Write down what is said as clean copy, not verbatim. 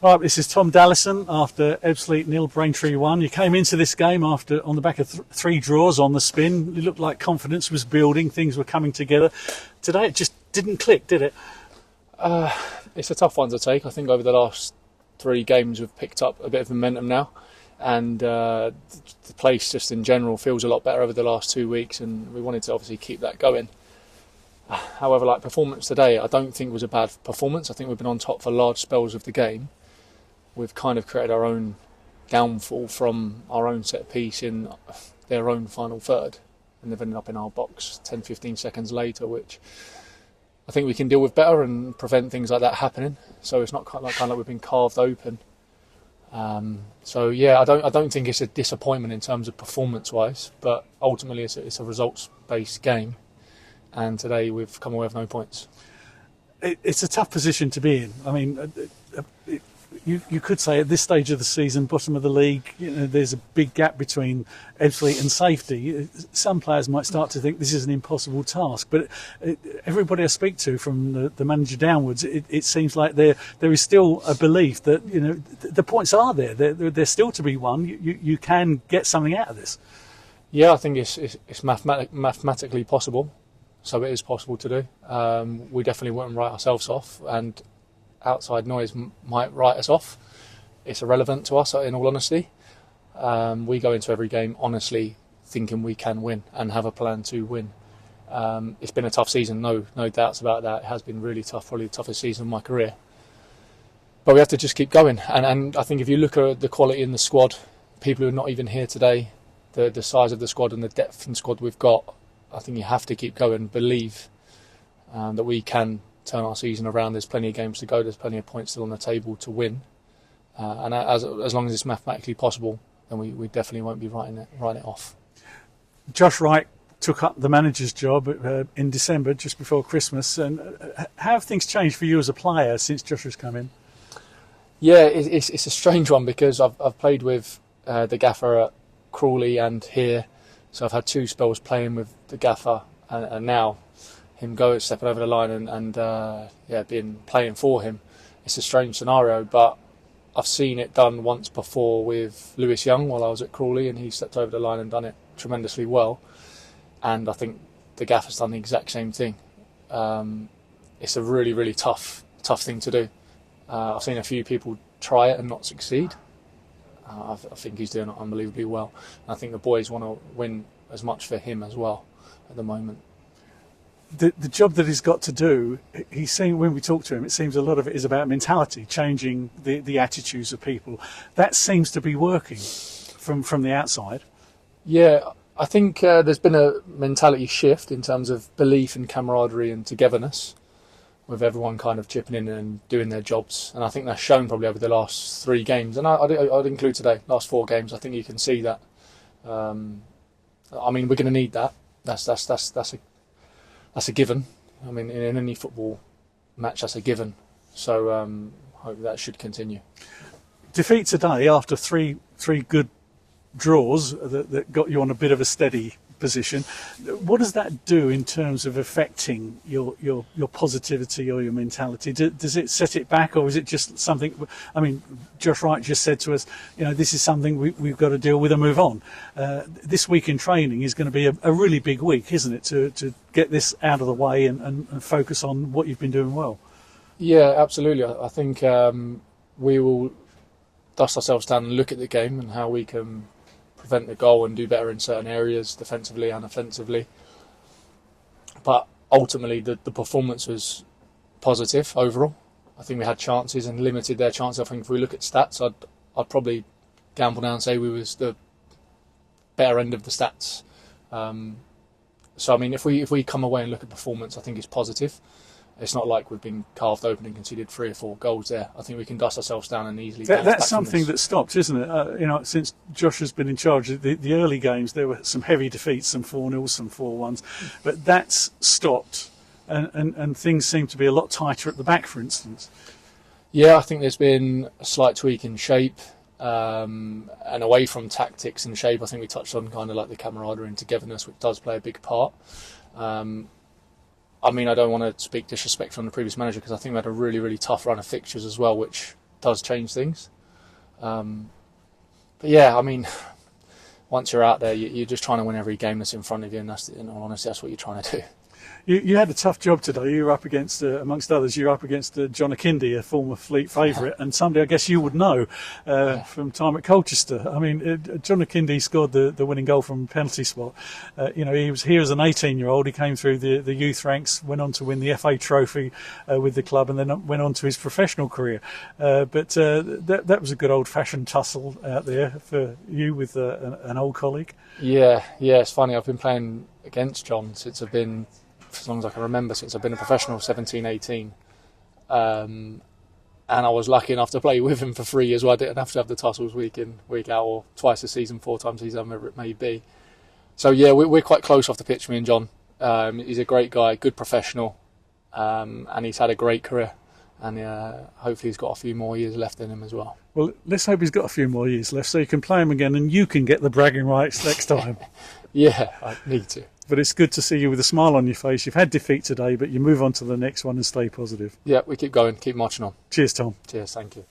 Right, this is Tom Dallison after Ebbsfleet 0, Braintree 1. You came into this game after on the back of three draws on the spin. It looked like confidence was building, things were coming together. Today it just didn't click, did it? It's a tough one to take. I think over the last 3 games we've picked up a bit of momentum now, and the place just in general feels a lot better over the last 2 weeks, and we wanted to obviously keep that going. However, like performance today, I don't think was a bad performance. I think we've been on top for large spells of the game. We've kind of created our own downfall from our own set piece in their own final third, and they've ended up in our box 10-15 seconds later, which I think we can deal with better and prevent things like that happening. So it's not kind of like we've been carved open. So yeah, I don't think it's a disappointment in terms of performance-wise, but ultimately it's a results-based game, and today we've come away with no points. It's a tough position to be in. I mean, you could say at this stage of the season, bottom of the league, there's a big gap between Ebbsfleet and safety. Some players might start to think this is an impossible task, but everybody I speak to, from the manager downwards, it seems like there is still a belief that the points are there. They're still to be won. You can get something out of this. Yeah, I think it's mathematically possible. So it is possible to do. We definitely wouldn't write ourselves off, and outside noise might write us off. It's irrelevant to us, in all honesty. We go into every game honestly thinking we can win and have a plan to win. It's been a tough season, no doubts about that. It has been really tough, probably the toughest season of my career. But we have to just keep going. And I think if you look at the quality in the squad, people who are not even here today, the size of the squad and the depth in the squad we've got, I think you have to keep going, believe that we can turn our season around. There's plenty of games to go, there's plenty of points still on the table to win, and as long as it's mathematically possible, then we definitely won't be writing it off. Josh Wright took up the manager's job in December, just before Christmas, and how have things changed for you as a player since Josh has come in? Yeah, it's a strange one, because I've played with the gaffer at Crawley and here, so I've had 2 spells playing with the gaffer, and now him stepping over the line and being playing for him. It's a strange scenario, but I've seen it done once before with Lewis Young while I was at Crawley, and he stepped over the line and done it tremendously well. And I think the gaffer's done the exact same thing. It's a really, really tough thing to do. I've seen a few people try it and not succeed. I think he's doing it unbelievably well. And I think the boys want to win as much for him as well at the moment. The job that he's got to do, he's saying, when we talk to him, it seems a lot of it is about mentality, changing the attitudes of people. That seems to be working from the outside. Yeah, I think there's been a mentality shift in terms of belief and camaraderie and togetherness, with everyone kind of chipping in and doing their jobs. And I think that's shown probably over the last 3 games. And I'd include today, last 4 games. I think you can see that. I mean, we're going to need that. That's a given. I mean, in any football match, that's a given. So hope that should continue. Defeat today after three good draws that got you on a bit of a steady position. What does that do in terms of affecting your positivity or your mentality? Does it set it back, or is it just something? I mean, Josh Wright just said to us, this is something we've got to deal with and move on. This week in training is going to be a really big week, isn't it, to get this out of the way and focus on what you've been doing well? Yeah, absolutely. I think we will dust ourselves down and look at the game and how we can prevent the goal and do better in certain areas, defensively and offensively. But ultimately, the performance was positive overall. I think we had chances and limited their chances. I think if we look at stats, I'd probably gamble down and say we was the better end of the stats. So I mean, if we come away and look at performance, I think it's positive. It's not like we've been carved open and conceded 3 or 4 goals there. I think we can dust ourselves down and easily. That's something that stopped, isn't it? Since Josh has been in charge, the early games there were some heavy defeats, some 4-0s, some 4-1s, but that's stopped, and things seem to be a lot tighter at the back, for instance. Yeah, I think there's been a slight tweak in shape, and away from tactics and shape. I think we touched on kind of like the camaraderie and togetherness, which does play a big part. I mean, I don't want to speak disrespect on the previous manager, because I think we had a really, really tough run of fixtures as well, which does change things. But yeah, I mean, once you're out there, you're just trying to win every game that's in front of you, and in all honesty, that's what you're trying to do. You had a tough job today. You were up against, amongst others, you were up against John Akindi, a former Fleet favourite, and somebody I guess you would know from time at Colchester. I mean, John Akindi scored the winning goal from penalty spot. He was here as an 18-year-old. He came through the youth ranks, went on to win the FA Trophy with the club, and then went on to his professional career. But that was a good old-fashioned tussle out there for you with an old colleague. Yeah, it's funny. I've been playing against John since I've been, as long as I can remember, since I've been a professional, 17, 18. And I was lucky enough to play with him for 3 years, where I didn't have to have the tussles week in, week out, or twice a season, 4 times a season, whatever it may be. So yeah, we're quite close off the pitch, me and John. He's a great guy, good professional, and he's had a great career. And hopefully he's got a few more years left in him as well. Well, let's hope he's got a few more years left so you can play him again and you can get the bragging rights next time. Yeah, I need to. But it's good to see you with a smile on your face. You've had defeat today, but you move on to the next one and stay positive. Yeah, we keep going, keep marching on. Cheers, Tom. Cheers, thank you.